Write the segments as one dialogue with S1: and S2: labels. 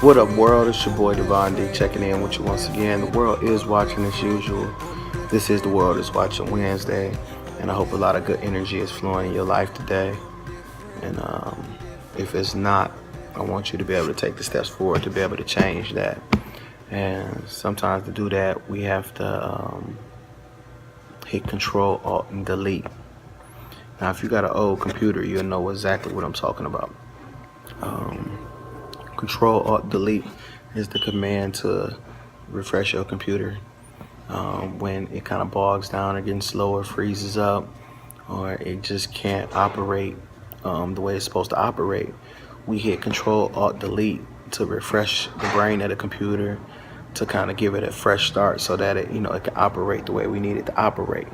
S1: What up, world? It's your boy DeVonD checking in with you once again. The world is watching as usual. This is The World is Watching Wednesday, and I hope a lot of good energy is flowing in your life today. And if it's not, I want you to be able to take the steps forward to be able to change that. And sometimes to do that, we have to hit Control, Alt, and Delete. Now, if you got an old computer, you'll know exactly what I'm talking about. Control, Alt, Delete is the command to refresh your computer when it kind of bogs down or getting slower, freezes up, or it just can't operate the way it's supposed to operate. We hit Control, Alt, Delete to refresh the brain of the computer, to kind of give it a fresh start so that it can operate the way we need it to operate.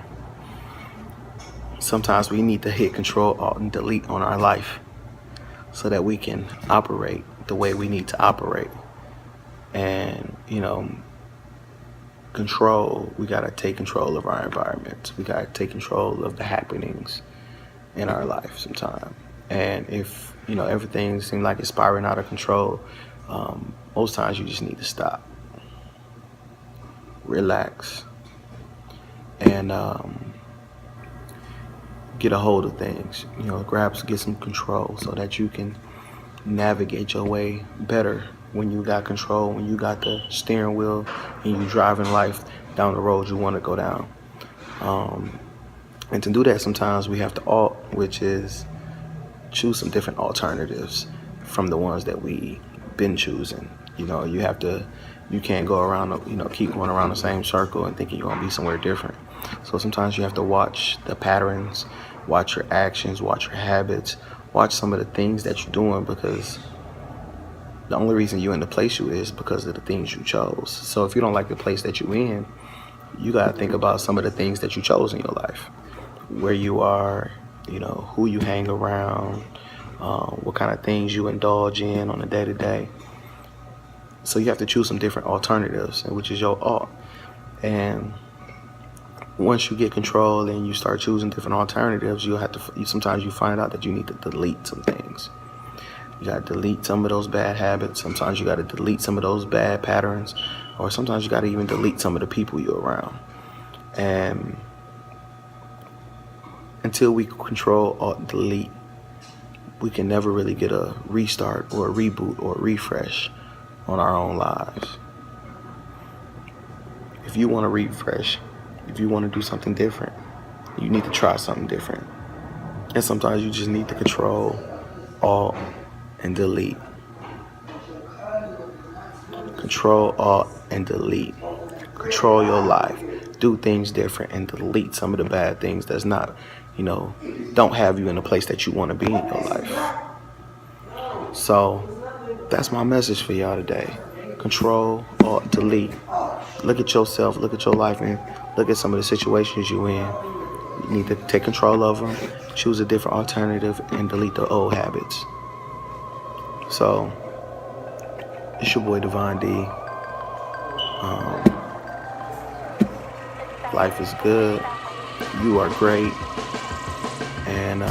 S1: Sometimes we need to hit Control, Alt, and Delete on our life so that we can operate the way we need to operate. And control, we got to take control of our environment. We got to take control of the happenings in our life sometimes. And if everything seems like it's spiraling out of control, most times you just need to stop, relax, and get a hold of things. Get some control so that you can navigate your way better when you got control, when you got the steering wheel and you driving life down the road you want to go down. And to do that, sometimes we have to alt, which is choose some different alternatives from the ones that we been choosing. You can't go around, keep going around the same circle and thinking you're gonna be somewhere different. So sometimes you have to watch the patterns, watch your actions, watch your habits, watch some of the things that you're doing, because the only reason you're in the place you is because of the things you chose. So if you don't like the place that you're in, you gotta think about some of the things that you chose in your life, where you are, who you hang around, what kind of things you indulge in on a day-to-day. So you have to choose some different alternatives, which is your alt. And once you get control and you start choosing different alternatives, sometimes you find out that you need to delete some things. You got to delete some of those bad habits. Sometimes you got to delete some of those bad patterns, or sometimes you got to even delete some of the people you're around. And until we control, alt, delete, we can never really get a restart or a reboot or a refresh on our own lives. If you want to refresh, if you want to do something different, you need to try something different. And sometimes you just need to control, alt, and delete. Control, alt, and delete. Control your life. Do things different and delete some of the bad things that's not, don't have you in the place that you want to be in your life. So that's my message for y'all today. Control, alt, delete. Look at yourself, look at your life, and look at some of the situations you're in. You need to take control of them, choose a different alternative, and delete the old habits. So, it's your boy DeVonD. Life is good. You are great. And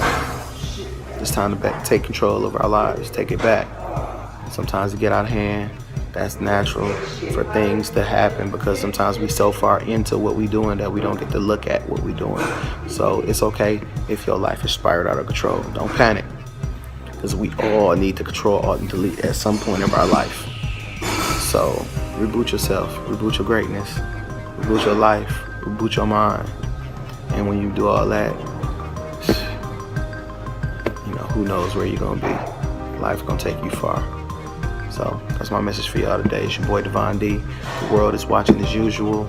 S1: it's time to take control of our lives. Take it back. Sometimes it get out of hand. That's natural for things to happen, because sometimes we so far into what we doing that we don't get to look at what we doing. So it's okay if your life is spiraled out of control. Don't panic, because we all need to control, alt, and delete at some point of our life. So reboot yourself, reboot your greatness, reboot your life, reboot your mind. And when you do all that, who knows where you're gonna be. Life's gonna take you far. So that's my message for y'all today. It's your boy DeVonD. The world is watching as usual.